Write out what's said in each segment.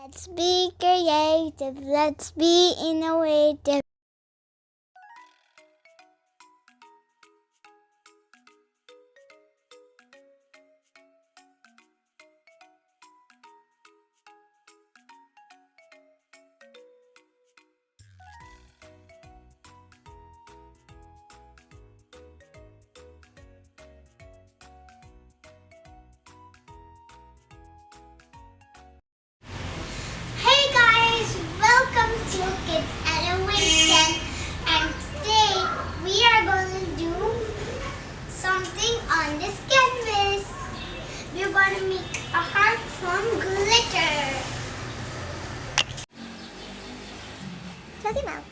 Let's be creative, let's be innovative. Welcome to Kids Animation, and today we are going to do something on this canvas. We're going to make a heart from glitter. Close your mouth.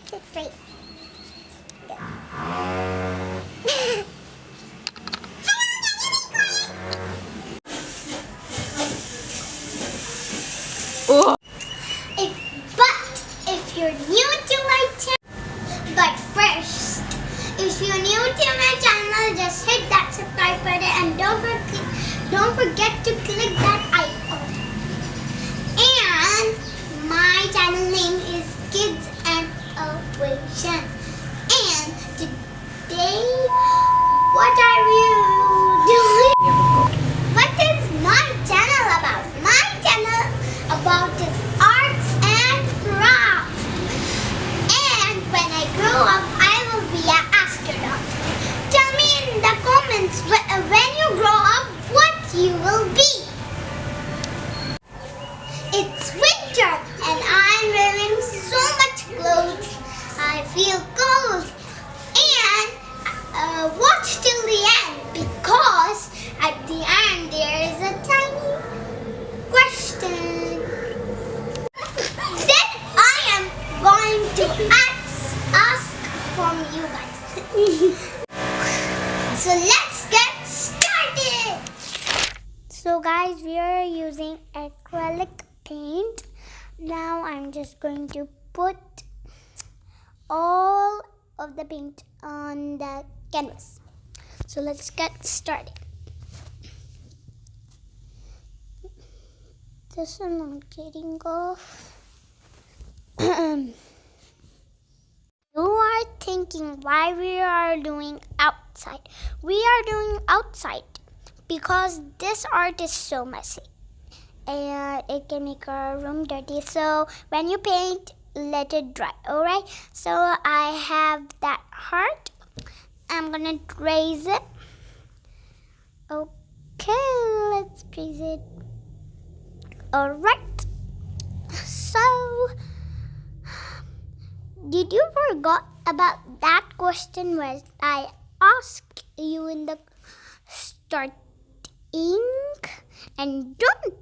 Sit straight. Good. If you're new to my channel, but first, if you're new to my channel, just hit that subscribe button and don't forget to click that icon. And my channel name is Kids Animation. And today, what are you doing? What is my channel about? My channel about is arts and crafts. And when I grow up, I will be an astronaut. Tell me in the comments when you grow up what you will be. It's winter and I'm wearing so much clothes. I feel cold. And watch till the end, because at the end there is a tiny question. Then I am going to ask from you guys. So let's get started. So guys, we are using acrylic paint. Now I'm just going to put all of the paint on the canvas. So let's get started. This is not getting off. You are thinking why we are doing outside. We are doing outside because this art is so messy and it can make our room dirty. So when you paint, let it dry, alright? So I have that heart. I'm gonna trace it. Okay, let's trace it. Alright. So did you forget about that question where I asked you in the starting? And don't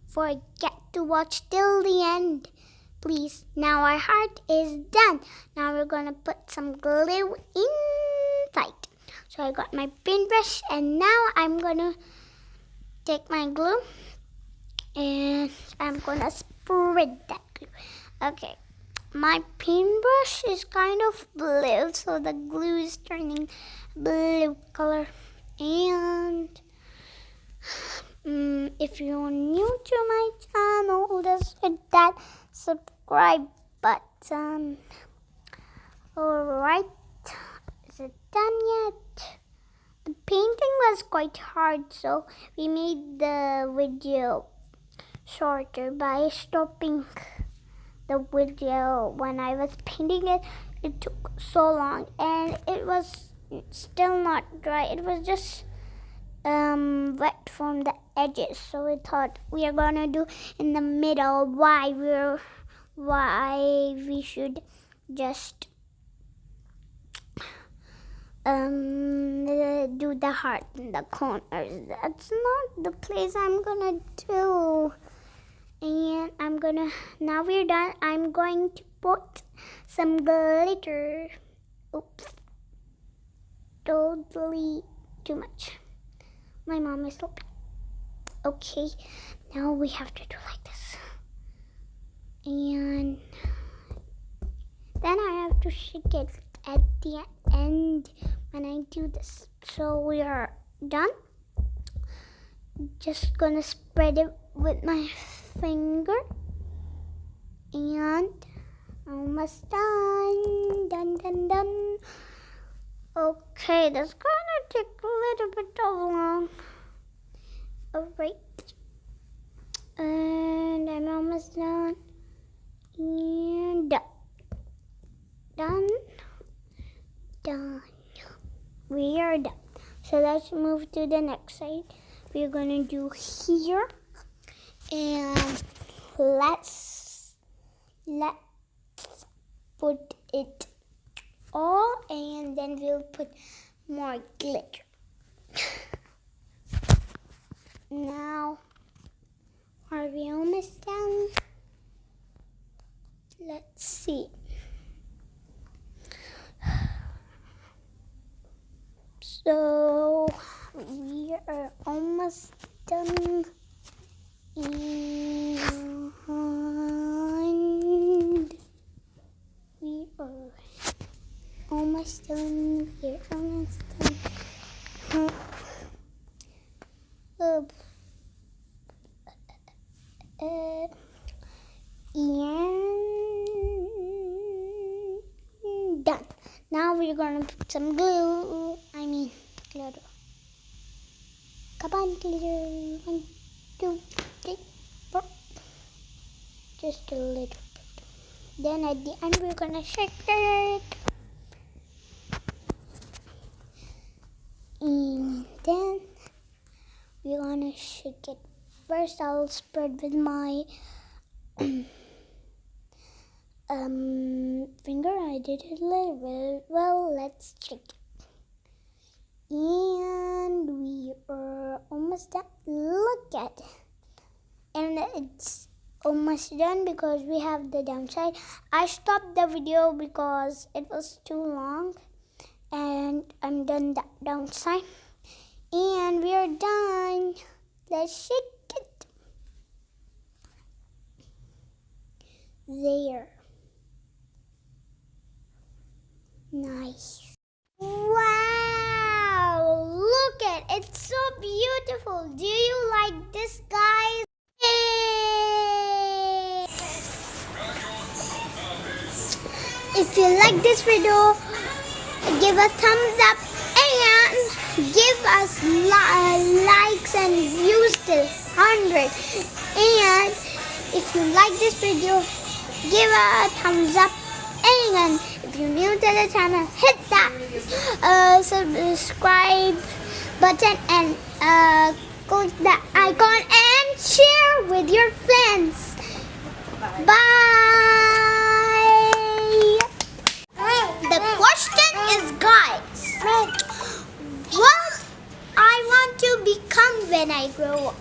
forget to watch till the end, please. Now our heart is done. Now we're gonna put some glue inside. So I got my paintbrush and now I'm gonna take my glue and I'm gonna spread that glue. Okay. My paintbrush is kind of blue, so the glue is turning blue color. And if you're new to my channel, just hit that subscribe button. Alright, is it done yet? The painting was quite hard, so we made the video shorter by stopping the video. When I was painting it, it took so long and it was still not dry. It was just wet from the edges, so we thought we are gonna do in the middle. Why we should just do the heart in the corners. That's not the place I'm gonna do. And now we're done. I'm going to put some glitter. Oops. Totally too much. My mom is helping. Okay, now we have to do like this. And then I have to shake it at the end when I do this. So we are done. Just gonna spread it with my finger. And almost done. Done, done, done. Okay, that's gonna take a little bit long. Alright. And I'm almost done. And done. Done. Done. We are done. So let's move to the next side. We're gonna do here. And let's put it all, and then we'll put more glitter. Now, are we almost done? Let's see. So we are almost done. And we are almost done. We're almost done. And done. Now we're gonna put some glue. Glitter. Come on, glitter. 1, 2, 3, 4. Just a little bit. Then at the end we're gonna shake it. And then we're gonna shake it. First I'll spread with my finger. I did it a little bit. Well, let's shake it. And we are almost done. Look at it. And it's almost done because we have the downside. I stopped the video because it was too long. And I'm done that downside. And we are done. Let's shake it. There. Nice. Wow! Look at it. It's so beautiful. Do you like this, guys? Yay! If you like this video, give a thumbs up and give us likes and views till 100. And if you like this video, give a thumbs up. And if you're new to the channel, hit that subscribe button and click the icon and share with your friends. Bye! The question is, guys, what I want to become when I grow up.